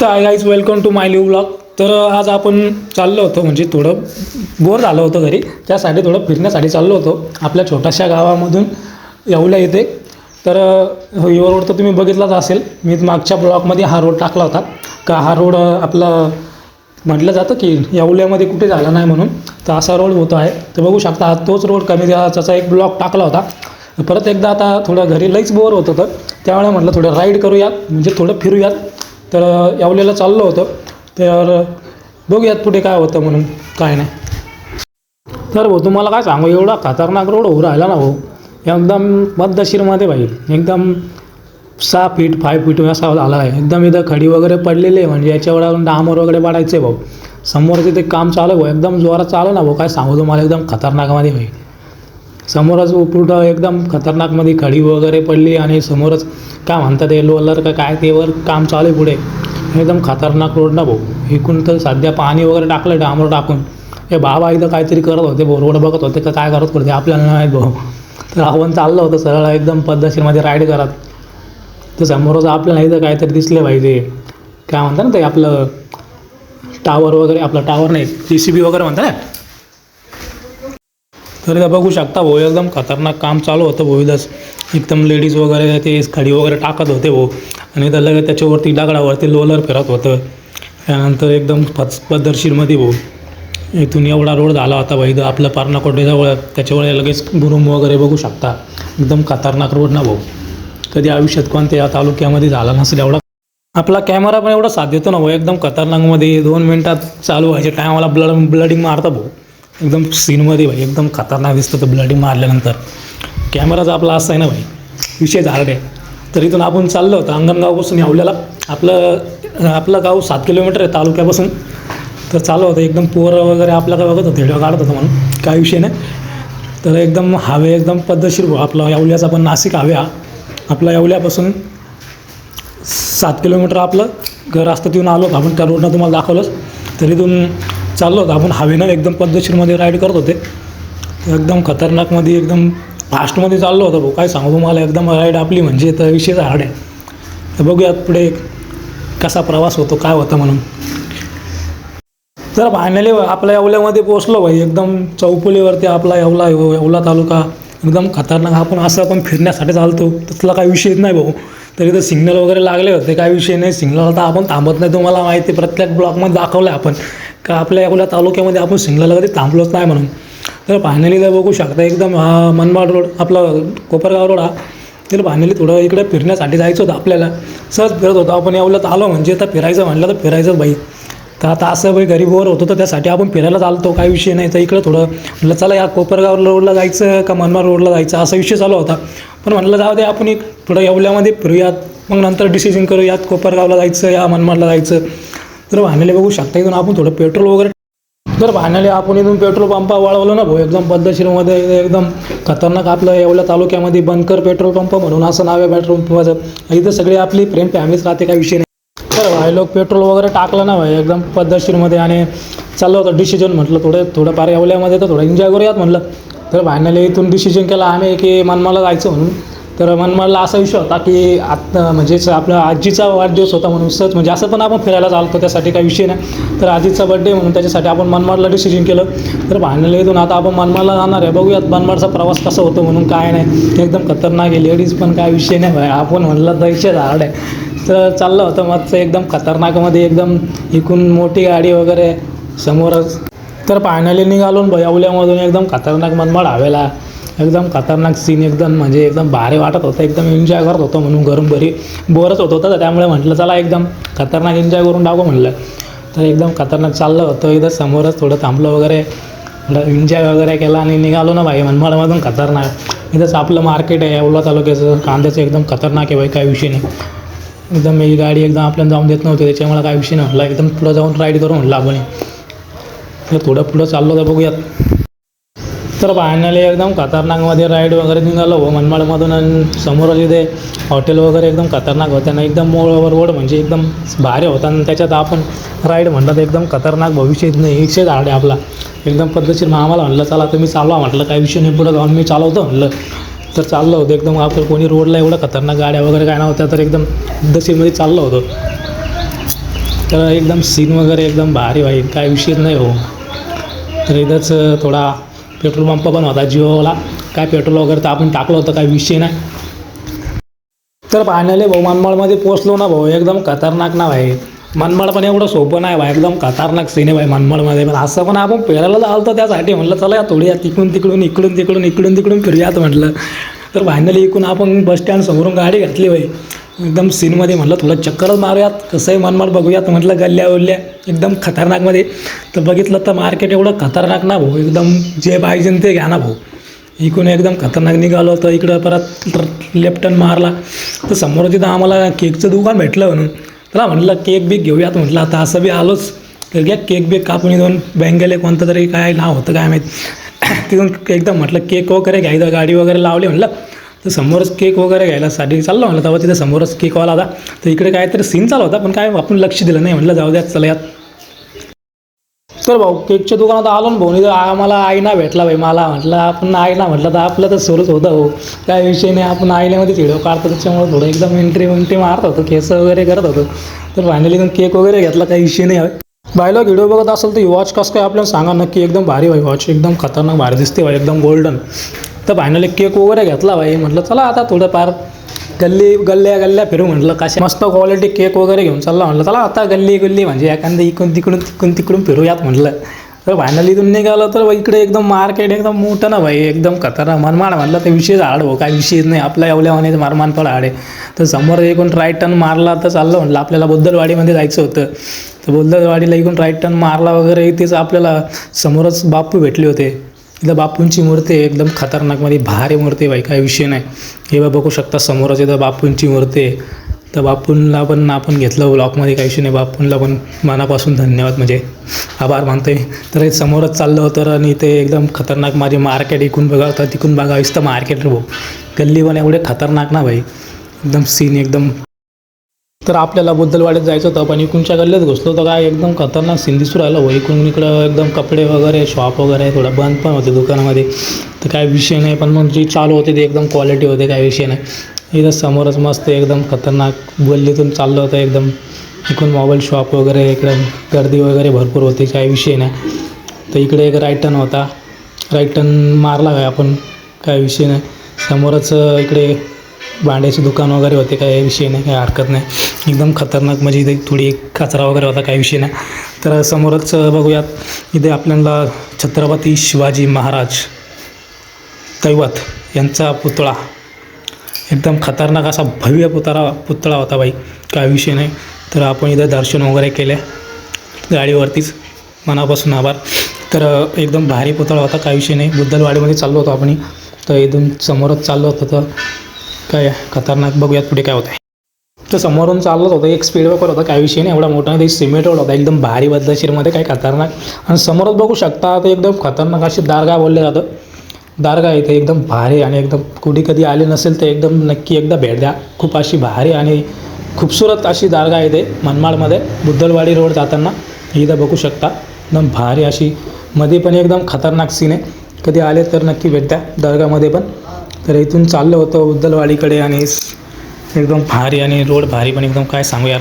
तर hi guys, welcome to my new blog. तर आज आपण चाललो होतो, म्हणजे थोडं बोर झालं होतं घरी, त्यासाठी थोडं फिरण्यासाठी चाललो होतो आपल्या छोट्याशा गावामधून येवला येथे. तर यो रोड तर तुम्ही बघितलाच असेल. मी मागच्या ब्लॉगमध्ये हा रोड टाकला होता का हा रोड आपला म्हटलं जातं की येवल्यामध्ये कुठे झाला नाही म्हणून. तर असा रोड होतो आहे. तर बघू शकता हा तोच रोड कमी त्याचा एक ब्लॉग टाकला होता. परत एकदा आता थोडं घरी लईच बोर होत होतं, त्यामुळे म्हटलं थोडं राईड करूयात, म्हणजे थोडं फिरूयात. तर येवल्याला चाललो होतो. तर बघूयात पुढे काय होतं म्हणून. काय नाही तर भाऊ तुम्हाला काय सांगू, एवढा खतरनाक रोड होऊ राहिला ना भाऊ, एकदम पद्धतशीरमध्ये भाई, एकदम 6 फीट 5 फीट असा झाला आहे. एकदम इथं खडी वगैरे पडलेली आहे, म्हणजे याच्यावर डांबर वगैरे पाडायचे भाऊ. समोर तिथे काम चालू भाऊ, एकदम जोरात चालू ना भाऊ. काय सांगू तुम्हाला, एकदम खतरनाकमध्ये भाई. समोरच पुढं एकदम खतरनाकमध्ये खडी वगैरे पडली आणि समोरच काय म्हणतात ते लोलर का काय तेवर काम चालू आहे पुढे. एकदम खतरनाक रोड ना भाऊ. इकडून तर सध्या पाणी वगैरे टाकलं डांबर टाकून. हे बाबा इथं काहीतरी करत होते भाऊ, रोड बघत होते का काय करत होते आपल्याला नाही भाऊ. तर आपण चाललं होतं सरळ एकदम पद्धतशीरमध्ये राईड करत. तर समोरच आपल्याला इथं काहीतरी दिसले पाहिजे, काय म्हणतात ना ते आपलं टावर वगैरे, आपलं टावर नाही JCB वगैरे म्हणतात ना. तर इथं बघू शकता भाऊ, एकदम खतरनाक काम चालू होतं भाऊ. इथंच एकदम लेडीज वगैरे ते खडी वगैरे टाकत होते भाऊ. आणि इथं लगेच त्याच्यावरती दगडावरती लोलर फिरत होतं. त्यानंतर एकदम पद्धतशीरमध्ये भाऊ इथून एवढा रोड झाला होता भाई. इथं आपलं पारणाकोटेजवळ त्याच्यावर लगेच बुरुम वगैरे बघू शकता. एकदम खतरनाक रोड ना भाऊ. कधी आयुष्यात कोणत्या या तालुक्यामध्ये झाला नसेल एवढा. आपला कॅमेरा पण एवढा साथ देतो ना भाऊ, एकदम खतरनाकमध्ये 2 मिनटात चालू व्हायचे टायमाला ब्लडिंग मारता भाऊ. एकदम सीनमध्ये भाई, एकदम खतरनाक दिसतं तर ब्लडिंग मारल्यानंतर. कॅमेराचा आपला असं आहे ना भाई, विषय झाला आहे. तर इथून आपण चाललो होतं अंगणगावपासून येवल्याला. आपलं गाव 7 किलोमीटर आहे तालुक्यापासून. तर चालू होतं एकदम पोरं वगैरे आपल्याला बघत होतं, व्हिडिओ काढत होतं म्हणून काय विषय नाही. तर एकदम हवे एकदम पद्धतशीर भाऊ. आपला येवल्याचा पण नाशिक हवे हा. आपला येवल्यापासून 7 किलोमीटर आपलं घर असतं. तिथून आलो होतं आपण, त्या रोडनं तुम्हाला दाखवलंच. तर इथून चाललो होतं आपण हवेनं, एकदम पद्धतशीरमध्ये राईड करत होते. एकदम खतरनाकमध्ये एकदम फास्टमध्ये चाललो होतं भाऊ. काय सांगू तुम्हाला, एकदम राईड आपली म्हणजे तर विषयच हार्ड आहे. तर बघूयात पुढे कसा प्रवास होतो, काय होतं म्हणून. तर फायनली आपल्या येवल्यामध्ये पोचलो भाई. एकदम चौफुलीवरती आपला येवला तालुका एकदम खतरनाक. आपण फिरण्यासाठी चालतो, तसला काही विषयच नाही भाऊ. तर इथं सिग्नल वगैरे लागले होते, काही विषय नाही. सिग्नल तर आपण थांबत नाही, तुम्हाला माहिती आहे. प्रत्येक ब्लॉकमध्ये दाखवलं आहे आपण का आपल्या येवला तालुक्यामध्ये आपण सिग्नलला कधी थांबलोच नाही म्हणून. तर फायनली तर बघू शकता एकदम हा मनमाड रोड, आपला कोपरगाव रोड हा. तर फायनली थोडं इकडे फिरण्यासाठी जायचं होतं आपल्याला. सहज फिरत होतो आपण. येवल्यात आलो म्हणजे तर फिरायचं म्हटलं तर फिरायचंच भाई. तर आता असं भाई घरी बोर होतो, तर त्यासाठी आपण फिरायला चालतो, काही विषय नाही. तर इकडे थोडं म्हटलं चला या कोपरगाव रोडला जायचं का मनमाड रोडला जायचं असा विषय चालू होता. पण म्हटलं जाऊ दे, आपण थोडं येवल्यामध्ये फिरूयात, मग नंतर डिसिजन करूयात कोपरगावला जायचं या मनमाडला जायचं. तर फायनली बघू शकता इथून आपण थोडं पेट्रोल वगैरे. तर फायनली आपण इथून पेट्रोल पंपा वळवलं ना भाऊ, एकदम पद्धतशीरमध्ये. एकदम खतरनाक आपलं येवल्या तालुक्यामध्ये बनकर पेट्रोल पंप म्हणून असं नाव आहे पेट्रोल पंपाचं. इथं सगळी आपली फ्रेंड फॅमिलीच राहते, काही विषय नाही. तर भाई लोक पेट्रोल वगैरे टाकलं ना भाई एकदम पद्धतशीरमध्ये. आणि चाललं होतं डिसिजन, म्हटलं थोडंफार येवल्यामध्ये तर थोडं एन्जॉय करूयात म्हटलं. तर फायनली इथून डिसिजन केलं आम्ही की मनमाडला जायचं म्हणून. तर मनमाडला असा विषय होता की आता म्हणजेच आपल्या आजीचा वाढदिवस होता म्हणून सहज, म्हणजे असं पण आपण फिरायला चालतो, त्यासाठी काही विषय नाही. तर आजीचा बड्डे म्हणून त्याच्यासाठी आपण मनमाडला डिसिजन केलं. तर फायनली इथून आता आपण मनमाडला जाणार आहे. बघूयात मनमाडचा प्रवास कसा होतो म्हणून. काय नाही, एकदम खतरनाक आहे. लेडीज पण काय विषय नाही भाई, आपण म्हणलं तर विषय झाड आहे. तर चाललं होतं मस्त एकदम खतरनाकमध्ये. एकदम इकडून मोठी गाडी वगैरे समोरच. तर फायनली निघालो येवल्यामधून एकदम खतरनाक मनमाड हवेला. एकदम खतरनाक सीन, एकदम म्हणजे एकदम भारी वाटत होतं. एकदम एन्जॉय करत होतो म्हणून घरून बरी बोरच होत होतं. त्यामुळे म्हटलं चला एकदम खतरनाक एन्जॉय करून टाकू म्हटलं. तर एकदम खतरनाक चाललं होतं. इथं समोरच थोडं थांबलं वगैरे, थोडं एन्जॉय वगैरे केला आणि निघालो ना भाई मनमाडमधून. खतरनाक इथंच आपलं मार्केट आहे येवला तालुक्याचं, कांद्याचं. एकदम खतरनाक आहे भाई, काही विषय नाही. एकदम ही गाडी एकदम आपल्याला जाऊन देत नव्हती, त्याच्यामुळे काय विषय नाही. म्हटलं एकदम पुढं जाऊन राईड करू म्हटलं आपण. तर थोडं पुढं चाललो तर बघूयात. तर फायनली एकदम खतरनाकमध्ये राईड वगैरे निघालो हो मनमाडमधून. आणि समोरच इथे हॉटेल वगैरे एकदम खतरनाक होत्या ना. एकदम मोळवर रोड म्हणजे एकदम भारी होता. आणि त्याच्यात आपण राईड म्हणतात एकदम खतरनाक भविष्य नाही, विषय झाड आहे आपला. एकदम पद्धतशीर आम्हाला म्हटलं चला तुम्ही चालवा म्हटलं, काही विषय नाही, पुढं जाऊन मी चालवतो म्हटलं. तर चाललं होतं एकदम. आपलं कोणी रोडला एवढं खतरनाक गाड्या वगैरे काय नव्हत्या, तर एकदम पद्धतशीरमध्ये चाललं होतं. तर एकदम सीन वगैरे एकदम भारी भाई, काय विषयच नाही हो. तर इथंच थोडा पेट्रोल पंप पण होता जिओवाला, काय पेट्रोल वगैरे तर आपण टाकलं होतं, काय विषय नाही. तर फायनली भाऊ मनमाडमध्ये पोचलो ना भाऊ, एकदम खतरनाक ना भाई. मनमाड पण एवढं सोपं नाही भाई, एकदम खतरनाक सीन आहे भाई मनमाडमध्ये. पण असं पण आपण फिरायला आलतो त्यासाठी म्हटलं चला या थोडी तिकडून तिकडून इकडून तिकडून फिरूयात म्हटलं. तर फायनली इकडून आपण बसस्टँड समोरून गाडी घातली भाई, एकदम सीनमध्ये. म्हटलं थोडं चक्करच मारूयात, कसं आहे मनमाड बघूयात म्हटलं, गल्ल्या उरल्या एकदम खतरनाकमध्ये. तर बघितलं तर मार्केट एवढं खतरनाक ना भाऊ, एकदम जे पाहिजे ते घ्या ना भाऊ. इकडून एकदम खतरनाक निघालो, तर इकडं परत लेफ्ट टर्न मारला तर समोर तिथं आम्हाला केकचं दुकान भेटलं म्हणून. चला म्हटलं केक बीक घेऊयात म्हटलं, आता असं बी आलोच तर घ्या केक बीक कापून. दोन बँगेले कोणतं तरी काय नाव होतं काय माहीत, तिथून एकदम म्हटलं केक वगैरे घ्यायचं, गाडी वगैरे लावली म्हटलं. तर समोरच केक वगैरे घ्यायलासाठी चाललो म्हटलं, तेव्हा तिथं समोरच केकवाला होता. तर इकडे काहीतरी सीन चालू होता, पण काय आपण लक्ष दिलं नाही. म्हटलं जाऊ द्यात चला यात. तर भाऊ केकच्या दुकानात आलो ना भाऊ, आम्हाला आईना भेटला भाई. मला म्हटलं आपण आईना म्हटलं तर आपलं तर सुरूच होतं हो, काय विषय नाही. आपण आईल्यामध्ये व्हिडिओ काढतो त्याच्यामुळे थोडं एकदम एंट्री मारत होतो, केस वगैरे करत होतो. तर फायनली केक वगैरे घेतला, काही विषय नाही. बायला व्हिडिओ बघत असेल तर ही वॉच कसं काय आपल्याला सांगा नक्की. एकदम भारी भाई वॉच, एकदम खतरनाक भारी दिसते भाई, एकदम गोल्डन. तर फायनली केक वगैरे घेतला भाई. म्हटलं चला आता थोडंफार गल्ल्या फिरू म्हटलं, कशा मस्त क्वालिटी केक वगैरे घेऊन चालला म्हटलं. चला आता गल्ली म्हणजे एखादं इकडून तिकडून फिरूयात म्हटलं. तर फायनली इथून निघालं तर इकडे एकदम मार्केट एकदम मोठं ना भाई, एकदम खतरनाक. मनमाड म्हटलं तर विषयच हाड हो, काय विषयच नाही. आपल्या एवढ्यावाने मारमानपड हाड आहे. तर समोर एकूण राईट टर्न मारला तर चाललं म्हटलं, आपल्याला बुद्धलवाडीमध्ये जायचं होतं. तर बुद्धलवाडीला इकडून राईट टर्न मारला वगैरे, इथेच आपल्याला समोरच बापू भेटले होते. इथं बापूंची मूर्ती आहे, एकदम खतरनाकमध्ये भारी मूर्ती भाई, काय विषय नाही. हे बघू शकता समोरच इथं बापूंची मूर्ती आहे. तर बापूंना पण आपण घेतलं ब्लॉकमध्ये, काही विषय नाही. बापूंना पण मनापासून धन्यवाद, म्हणजे आभार मानतोय. तर हे समोरच चाललं होतं आणि ते एकदम खतरनाक माझे मार्केट इकून बघा होता तिकून बघा तर मार्केट रे भाऊ. गल्ली पण एवढे खतरनाक ना भाई, एकदम सीन एकदम. तर आपल्याला बुद्धलवाडीत जायचं होतं, पण इकडूनच्या गल्लीत घुसलो तर काय एकदम खतरनाक सीन दिसून राहिलं हो. इकडून इकडं एकदम कपडे वगैरे शॉप वगैरे थोडं बंद पण होते दुकानामध्ये. तर काय विषय नाही, पण मग जी चालू होते ते एकदम क्वालिटी होते, काय विषय नाही. इथं समोरच मस्त एकदम खतरनाक गल्लीतून चाललं होतं एकदम. इकडून मोबाईल शॉप वगैरे, इकडं गर्दी वगैरे भरपूर होती, काय विषय नाही. तर इकडे एक राईट टर्न होता, राईट टर्न मारला काय आपण, काय विषय नाही. समोरच इकडे भांड्याचे दुकान वगैरे होते, काय विषय नाही, काय हरकत नाही. एकदम खतरनाक म्हणजे इथे थोडी कचरा वगैरे होता, काही विषय नाही. तर समोरच बघूयात, इथे आपल्याला छत्रपती शिवाजी महाराज कैवात यांचा पुतळा, एकदम खतरनाक असा भव्य पुतळा होता बाई, काय विषय नाही. तर आपण इथं दर्शन वगैरे केले गाडीवरतीच, मनापासून आभार. तर एकदम भारी पुतळा होता, काय विषय नाही. बुद्धलवाडीमध्ये चाललो होतो आपण, तर इथून समोरच चाललो होतं. तर काय खतरनाक, बघूयात पुढे काय होतं आहे. तर समोरून चाललंच होतं, एक स्पीड ब्रेकर होता, काही विषय नाही. एवढा मोठा ते सिमेंट रोड होता, एकदम भारी बदलाशीरमध्ये, काय खतरनाक. आणि समोरच बघू शकता ते एकदम खतरनाक अशी दारगाह बोलले जातं. दारगाह इथे एकदम भारी, आणि एकदम कुठे कधी आले नसेल तर एकदम नक्की एकदा भेट द्या. खूप अशी भारी आणि खूपसूरत अशी दारगाह इथे मनमाडमध्ये बुद्धलवाडी रोड जाताना इथं बघू शकता. एकदम भारी अशी, मध्ये पण एकदम खतरनाक सीन आहे. कधी आले तर नक्की भेट द्या दर्गामध्ये पण. तर इथून चाललं होतं बुद्धलवाडीकडे, आणि एकदम भारी आणि रोड भारी पण एकदम, काय सांगू यार.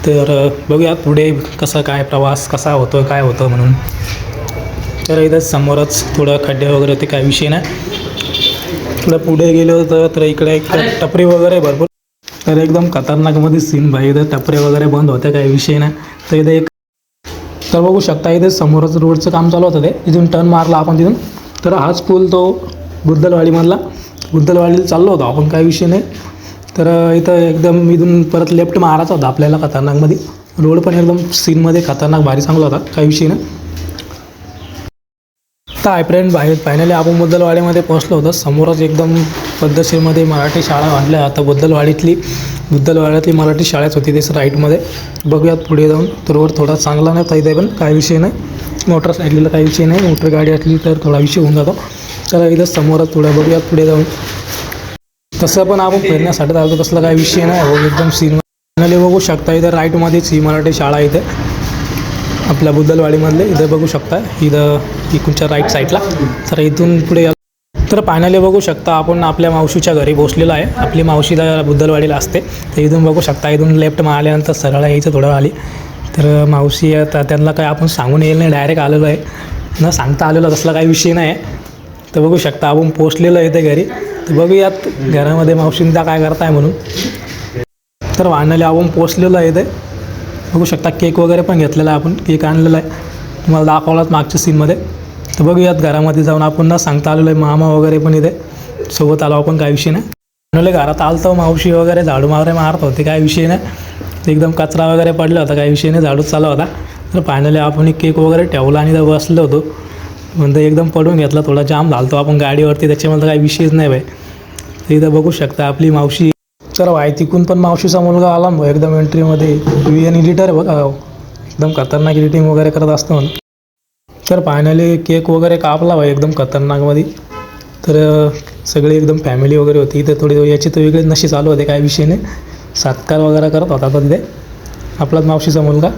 तर बघूया पुढे कसं काय प्रवास कसा होतो, काय होतं म्हणून. तर इथं समोरच थोडं खड्डे वगैरे होते, काय विषय नाही. थोडं पुढे गेलो होतं तर इकडे एक टपरी वगैरे भरपूर. तर एकदम खतरनाकमध्ये सीन भाई, इथं टपरे वगैरे बंद होते, काही विषय नाही. तर इथं एक, तर बघू शकता इथे समोरच रोडचं काम चालू होतं. ते तिथून टर्न मारला आपण तिथून, तर हाच पूल तो बुद्धलवाडीमधला. बुद्धलवाडीला चाललो होतो आपण, काही विषय नाही. तर इथं एकदम इथून परत लेफ्ट मारायचा होता आपल्याला खतरनाकमध्ये. रोड पण एकदम सीनमध्ये खतरनाक भारी चांगला होता, काही विषय नाही. तर आय फ्रेंड बाहेर फायनली आपण बुद्धलवाडीमध्ये पोहोचलो होतो. समोरच एकदम पद्धतशीरमध्ये मराठी शाळा बांधल्या. आता बुद्धलवाड्यातली मराठी शाळाच होती तेच राईटमध्ये. बघूयात पुढे जाऊन. तर रोड थोडा चांगला नाही इथे, पण काही विषय नाही. मोटरसायकलीला काही विषय नाही, मोटर गाडी असली तर थोडा विषय होऊन जातो. तर इथं समोरच थोडं बघूयात पुढे जाऊन. तसं पण आपण फिरण्यासाठी जातो, तसलं काही विषय नाही हो, एकदम सीन. फायनली बघू शकता इथं राईटमध्येच ही मराठी शाळा इथे आपल्या बुद्धलवाडीमधले. इथं बघू शकता, इथं इकडच्या राईट साईडला. तर इथून पुढे तर फायनली बघू शकता आपण आपल्या मावशीच्या घरी पोचलेलो आहे. आपली मावशीला बुद्धलवाडीला असते. तर इथून बघू शकता, इथून लेफ्ट मारल्यानंतर सरळ यायचं थोडं आली. तर मावशी आता त्यांना काय आपण सांगून येईल नाही, डायरेक्ट आलेलो आहे, न सांगता आलेलो, तसला काही विषय नाही आहे. तर बघू शकता आपण पोचलेलो आहे ते घरी. तर बघूयात घरामध्ये मावशींचा काय करताय म्हणून. तर फायनली आपण पोचलेलो आहे ते. बघू शकता केक वगैरे पण घेतलेला आहे, आपण केक आणलेला आहे, तुम्हाला दाखवलाच मागच्या सीनमध्ये. तर बघूयात घरामध्ये जाऊन आपण न सांगता आलेलो आहे. मामा वगैरे पण इथे सोबत आलो आपण, काय विषय नाही. म्हणले घरात आलतो, मावशी वगैरे झाडू वगैरे मारत होते, काय विषय नाही. एकदम कचरा वगैरे पडला होता, काही विषय नाही, झाडूच चालू होता. तर फायनली आपण केक वगैरे ठेवला आणि इथं बसलो होतो. म्हणजे एकदम पडून घेतला, थोडा जाम झालतो आपण गाडीवरती, त्याच्यामध्ये काही विषयच नाही भाई. तर इथं बघू शकता आपली मावशी. तर भाई तिकून पण मावशीचा मुलगा आला भाऊ एकदम एंट्रीमध्ये. VN एडिटर बघा, एकदम खतरनाक एडिटिंग वगैरे करत असतो म्हणून. तर फायनली केक वगैरे कापला भाई एकदम खतरनाकमध्ये. तर सगळे एकदम फॅमिली वगैरे होती इथे. थोडी याची तर वेगळेच नशी चालू होते, काय विषय नाही. सत्कार वगैरे करत होता तो तिथे आपलाच मावशीचा मुलगा.